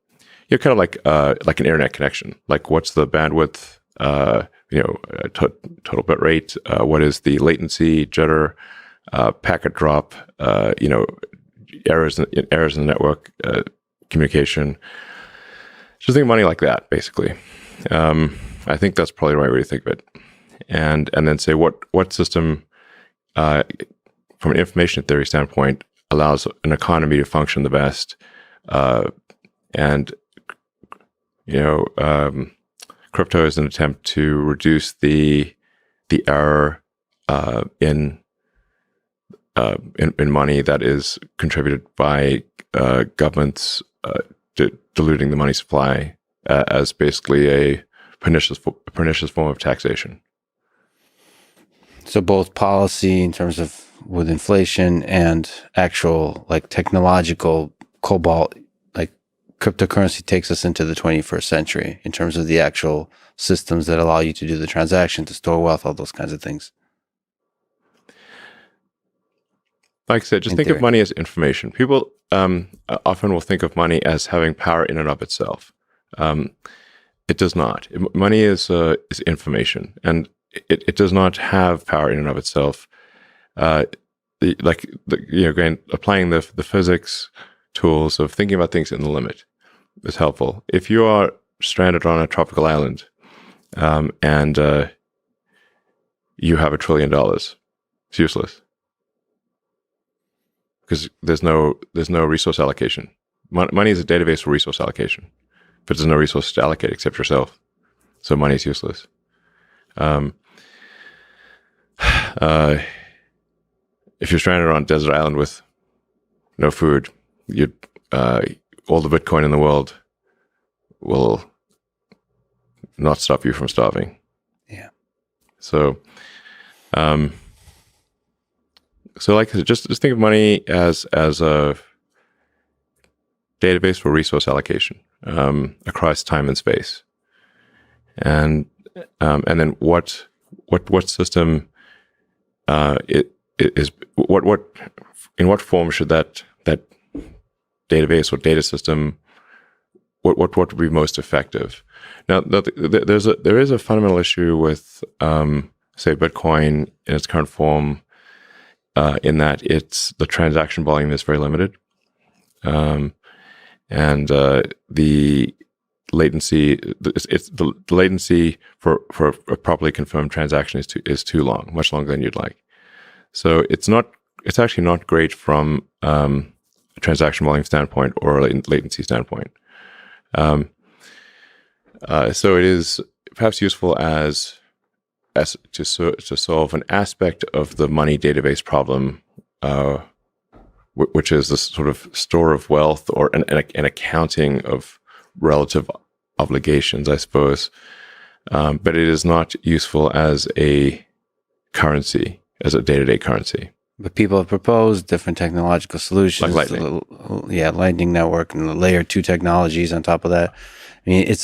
A: of like an internet connection. Like, what's the bandwidth? Total bit rate. What is the latency, jitter, packet drop? Errors in the network communication. Just think of money like that, basically. I think that's probably the right way to think of it, and then say what system. From an information theory standpoint, allows an economy to function the best, crypto is an attempt to reduce the error in money that is contributed by governments diluting the money supply as basically a pernicious form of taxation.
B: So both policy in terms of with inflation and actual technological cobalt, cryptocurrency takes us into the 21st century in terms of the actual systems that allow you to do the transaction, to store wealth, all those kinds of things.
A: Like I said, just think of money as information. People often will think of money as having power in and of itself. It does not. Money is information, and it does not have power in and of itself. Again, applying the physics tools of thinking about things in the limit is helpful. If you are stranded on a tropical island and you have $1 trillion, it's useless because there's no resource allocation. Money is a database for resource allocation, but there's no resources to allocate except yourself. So money is useless. If you're stranded on a desert island with no food, all the Bitcoin in the world will not stop you from starving.
B: Yeah.
A: So, like just think of money as a database for resource allocation across time and space, and then what system it is in what form should that database or data system what would be most effective? Now, there is a fundamental issue with say Bitcoin in its current form, in that the transaction volume is very limited, and the latency the latency for a properly confirmed transaction is too long, much longer than you'd like. So it's actually not great from a transaction volume standpoint or a latency standpoint. So it is perhaps useful as to solve an aspect of the money database problem, which is this sort of store of wealth or an accounting of relative obligations, I suppose. But it is not useful as a currency, as a day-to-day currency.
B: But people have proposed different technological solutions,
A: like Lightning.
B: Lightning Network and the layer 2 technologies on top of that. I mean, it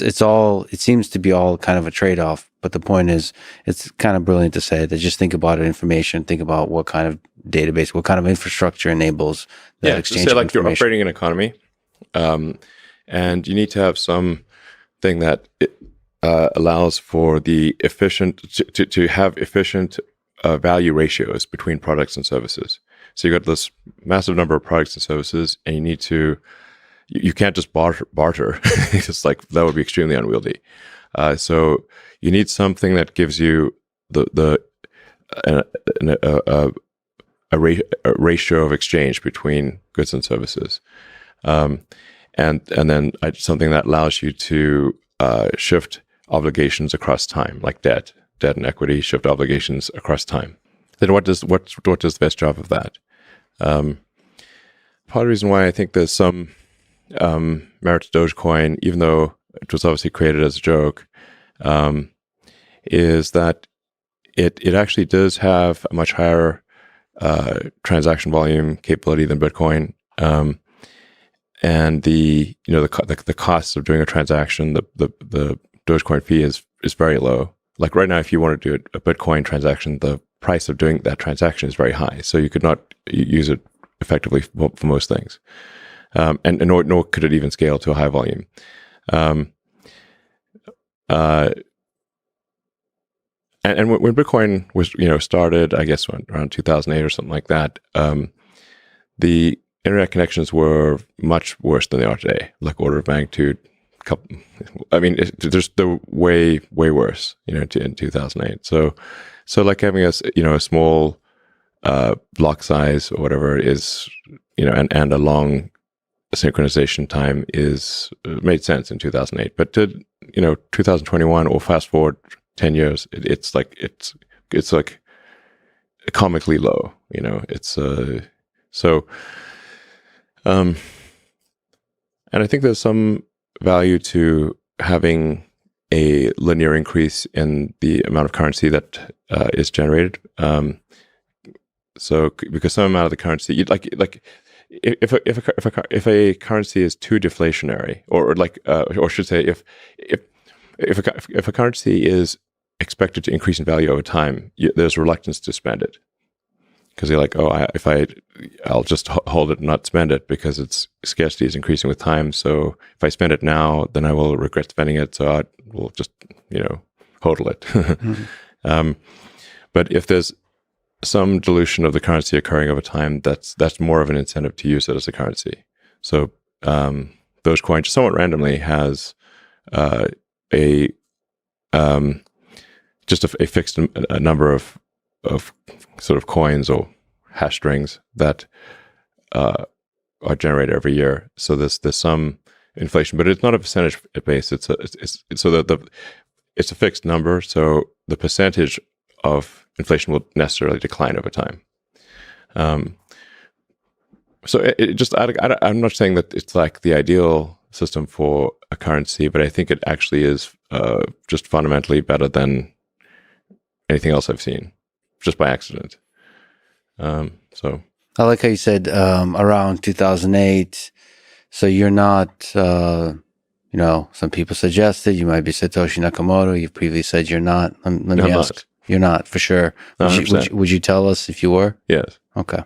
B: seems to be all kind of a trade-off. But the point is, it's kind of brilliant to say that just think about information, think about what kind of database, what kind of infrastructure enables that exchange of information.
A: You're operating an economy, and you need to have something that allows for the to have efficient value ratios between products and services. So you've got this massive number of products and services, and you can't just barter. It's like that would be extremely unwieldy. So you need something that gives you a ratio of exchange between goods and services, and then something that allows you to shift obligations across time, like debt and equity, shift obligations across time. Then what does the best job of that? Part of the reason why I think there's some merit to Dogecoin, even though it was obviously created as a joke, is that it actually does have a much higher transaction volume capability than Bitcoin, and the cost of doing a transaction, the Dogecoin fee is very low. Like right now, if you want to do a Bitcoin transaction, the price of doing that transaction is very high, so you could not use it effectively for most things, and nor could it even scale to a high volume. And when Bitcoin was started, I guess around 2008 or something like that, the internet connections were much worse than they are today, like order of magnitude. They're way worse, in 2008. So like having a small block size or whatever is, and a long synchronization time made sense in 2008. But to 2021 or fast forward 10 years, it's like comically low. And I think there's some value to having a linear increase in the amount of currency that is generated. So because some amount of the currency, if a currency is too deflationary, or should say if a currency is expected to increase in value over time, there's reluctance to spend it. Because you're like, I'll just hold it and not spend it because its scarcity is increasing with time. So if I spend it now, then I will regret spending it. So I will just, hodl it. Mm-hmm. But if there's some dilution of the currency occurring over time, that's more of an incentive to use it as a currency. So those coins, somewhat randomly, has a just a fixed a number of sort of coins or hash strings that are generated every year. So there's some inflation, but it's not a percentage base. It's a fixed number. So the percentage of inflation will necessarily decline over time. So I'm not saying that it's like the ideal system for a currency, but I think it actually is just fundamentally better than anything else I've seen, just by accident. So
B: I like how you said around 2008. So you're not, some people suggested you might be Satoshi Nakamoto. You've previously said you're not. Let me ask.
A: Not.
B: You're not, for sure. Would you tell us if you were?
A: Yes.
B: Okay.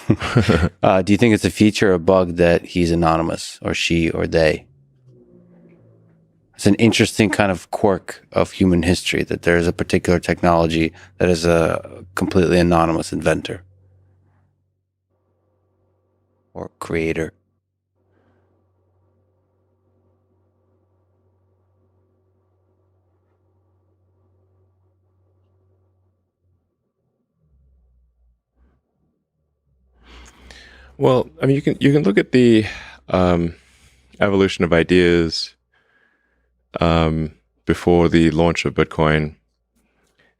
B: Do you think it's a feature or bug that he's anonymous, or she or they? It's an interesting kind of quirk of human history that there is a particular technology that is a completely anonymous inventor or creator.
A: Well, I mean, you can look at the evolution of ideas before the launch of Bitcoin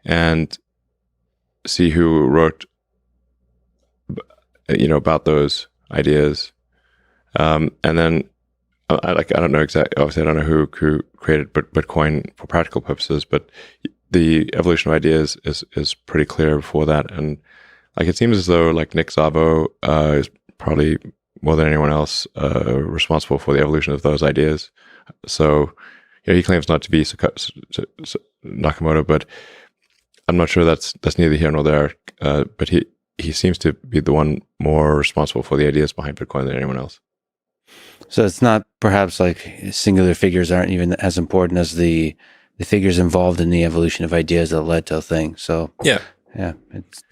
A: and see who wrote, about those ideas, and then I don't know exactly. Obviously, I don't know who created Bitcoin for practical purposes, but the evolution of ideas is pretty clear before that, and like it seems as though like Nick Szabo is probably more than anyone else responsible for the evolution of those ideas. So, he claims not to be Nakamoto, but I'm not sure that's neither here nor there. But he seems to be the one more responsible for the ideas behind Bitcoin than anyone else.
B: So it's not perhaps like singular figures aren't even as important as the figures involved in the evolution of ideas that led to a thing. So
A: yeah,
B: it's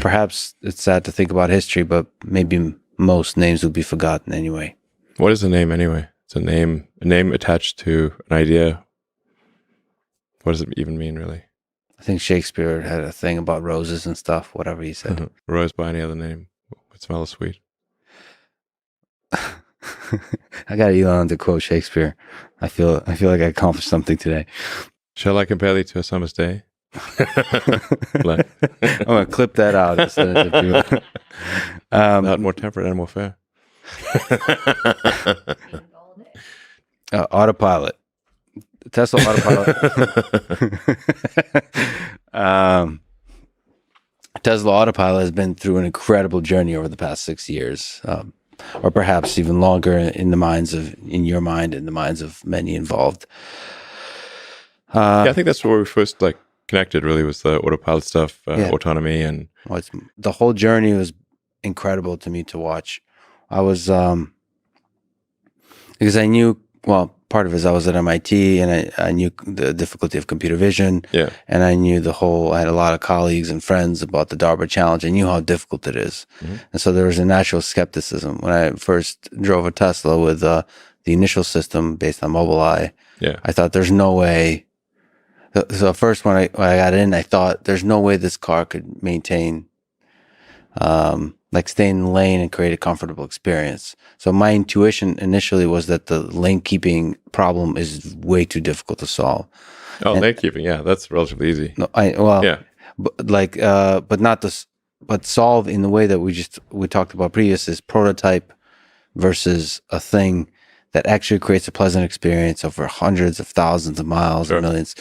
B: perhaps it's sad to think about history, but maybe most names will be forgotten anyway.
A: What is a name anyway? It's a name attached to an idea. What does it even mean, really?
B: I think Shakespeare had a thing about roses and stuff, whatever he said.
A: Rose by any other name would smell sweet.
B: I got Elon to quote Shakespeare. I feel like I accomplished something today.
A: Shall I compare thee to a summer's day?
B: I'm gonna clip that out instead of
A: Not more temperate and more fair.
B: Autopilot. Tesla autopilot. Tesla autopilot has been through an incredible journey over the past 6 years, or perhaps even longer in your mind, in the minds of many involved.
A: I think that's where we first connected. Really, was the autopilot stuff, autonomy, and
B: the whole journey was incredible to me to watch. I was because I knew, part of it is I was at MIT and I knew the difficulty of computer vision.
A: Yeah.
B: And I knew I had a lot of colleagues and friends about the DARPA challenge. I knew how difficult it is. Mm-hmm. And so there was a natural skepticism. When I first drove a Tesla with the initial system based on Mobileye, I thought there's no way. So first when I got in, I thought there's no way this car could maintain stay in the lane and create a comfortable experience. So my intuition initially was that the lane keeping problem is way too difficult to solve.
A: Lane keeping, that's relatively easy.
B: No, but solve in the way that we talked about previous is prototype versus a thing that actually creates a pleasant experience over hundreds of thousands of miles or millions.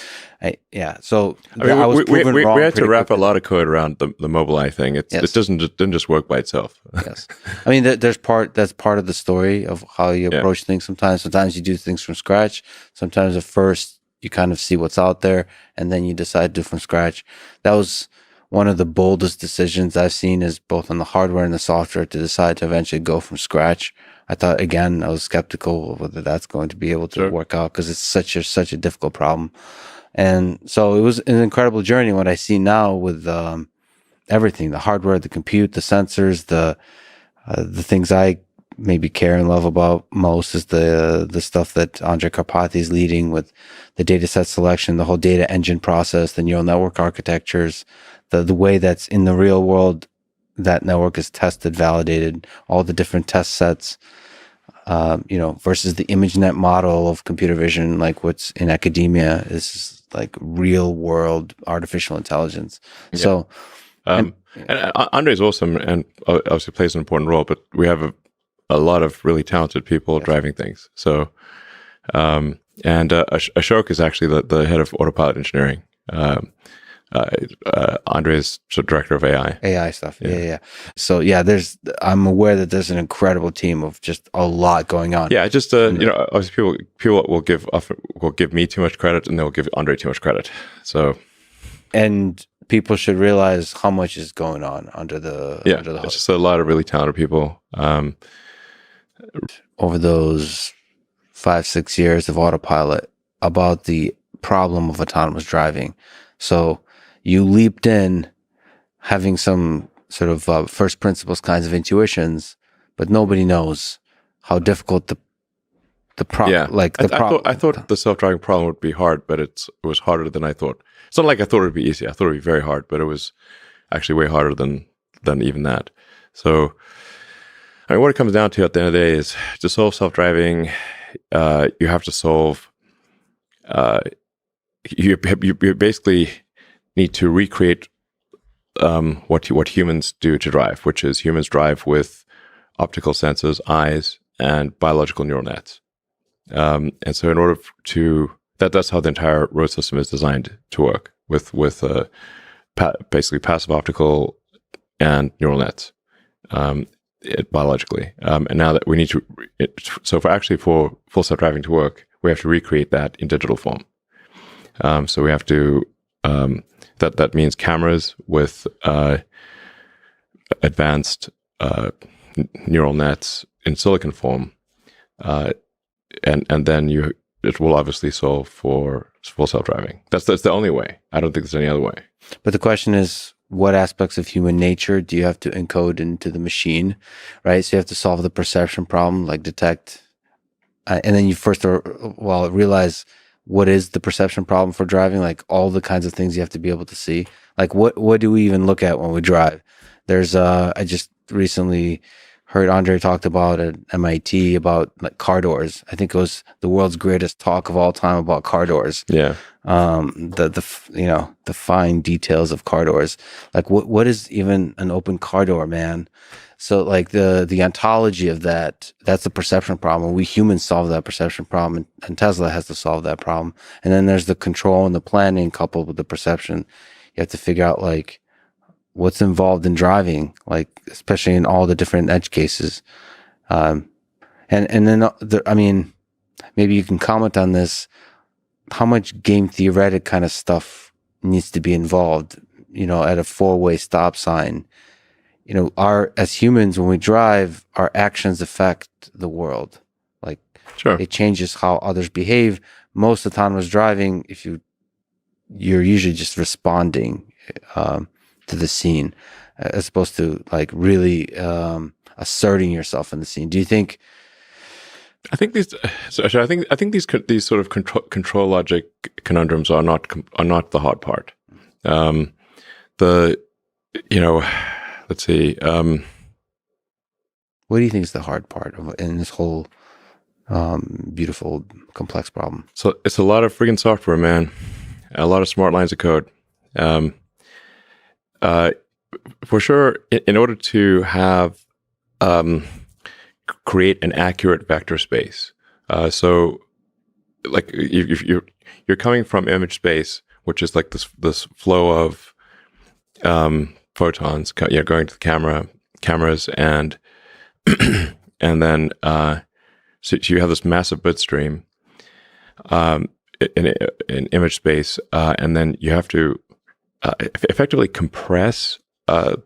B: So I was proven wrong.
A: We had to wrap a lot of code around the Mobileye thing. It didn't just work by itself.
B: Yes, I mean that's part of the story of how you approach things. Sometimes you do things from scratch. Sometimes at first you kind of see what's out there, and then you decide to do from scratch. That was one of the boldest decisions I've seen, is both on the hardware and the software, to decide to eventually go from scratch. I thought, again, I was skeptical of whether that's going to be able to work out, because it's such a difficult problem. And so it was an incredible journey. What I see now with everything, the hardware, the compute, the sensors, The things I maybe care and love about most is the stuff that Andre Karpathy is leading with the data set selection, the whole data engine process, the neural network architectures, the way that's in the real world that network is tested, validated, all the different test sets, versus the ImageNet model of computer vision, like what's in academia is like real world artificial intelligence. Yeah. So,
A: and Andre's awesome and obviously plays an important role, but we have a lot of really talented people driving things. So, Ashok is actually the head of autopilot engineering. Andre is director of AI
B: stuff. Yeah. So I'm aware that there's an incredible team of just a lot going on.
A: Yeah, just obviously people will give me too much credit and they'll give Andre too much credit. So,
B: and people should realize how much is going on under the hood.
A: It's just a lot of really talented people.
B: Over those 5-6 years of autopilot, about the problem of autonomous driving. So you leaped in having some sort of first principles kinds of intuitions, but nobody knows how difficult the problem.
A: I thought the self-driving problem would be hard, but it was harder than I thought. It's not like I thought it would be easy. I thought it would be very hard, but it was actually way harder than even that. So, I mean, what it comes down to at the end of the day is to solve self-driving, you have to solve. You basically need to recreate what humans do to drive, which is humans drive with optical senses, eyes, and biological neural nets. And so, in order to that's how the entire road system is designed to work with basically passive optical and neural nets. Biologically, and now that we need to, for full self-driving to work, we have to recreate that in digital form. So we have to that means cameras with advanced neural nets in silicon form, and then it will obviously solve for full self-driving. That's the only way. I don't think there's any other way.
B: But the question is, what aspects of human nature do you have to encode into the machine, right? So you have to solve the perception problem, like detect, and then you first realize what is the perception problem for driving, like all the kinds of things you have to be able to see. Like what do we even look at when we drive? There's I just recently heard Andre talked about at MIT about like car doors. I think it was the world's greatest talk of all time about car doors.
A: Yeah.
B: The fine details of car doors. Like what is even an open car door, man? So like the ontology of that's the perception problem. We humans solve that perception problem, and Tesla has to solve that problem. And then there's the control and the planning coupled with the perception. You have to figure out like what's involved in driving, like especially in all the different edge cases. And then maybe you can comment on this. How much game theoretic kind of stuff needs to be involved, at a 4-way stop sign? As humans, when we drive, our actions affect the world. Like,
A: sure,
B: it changes how others behave. Most autonomous driving, you're usually just responding to the scene, as opposed to like really asserting yourself in the scene. Do you think?
A: I think these sort of control logic conundrums are not the hard part. Let's see.
B: What do you think is the hard part in this whole beautiful, complex problem?
A: So it's a lot of freaking software, man. A lot of smart lines of code. For sure, in order to have create an accurate vector space. So, like if you're coming from image space, which is like this flow of photons, going to the cameras, and and then so you have this massive bit stream in image space, and then you have to effectively compress a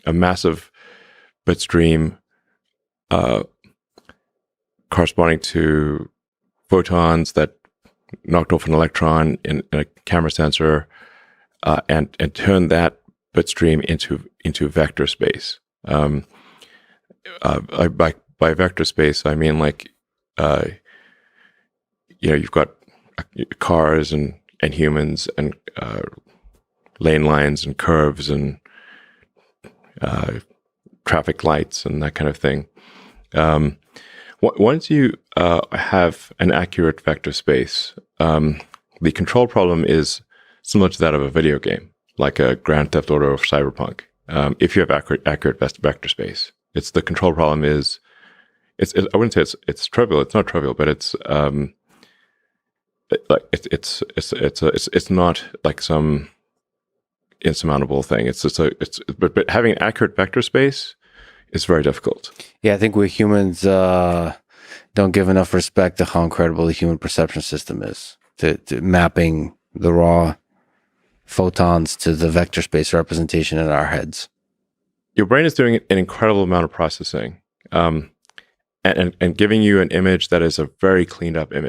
A: massive bit stream corresponding to photons that knocked off an electron in a camera sensor, and turn that bit stream into vector space. By vector space, I mean like you've got cars and humans and lane lines and curves and traffic lights and that kind of thing. Once you have an accurate vector space, the control problem is similar to that of a video game, like a Grand Theft Auto or Cyberpunk. If you have accurate vector space, it's the control problem is I wouldn't say it's trivial. It's not trivial, but it's not like some insurmountable thing. But having an accurate vector space is very difficult.
B: Yeah, I think we humans don't give enough respect to how incredible the human perception system is, to mapping the raw photons to the vector space representation in our heads.
A: Your brain is doing an incredible amount of processing, and giving you an image that is a very cleaned up image.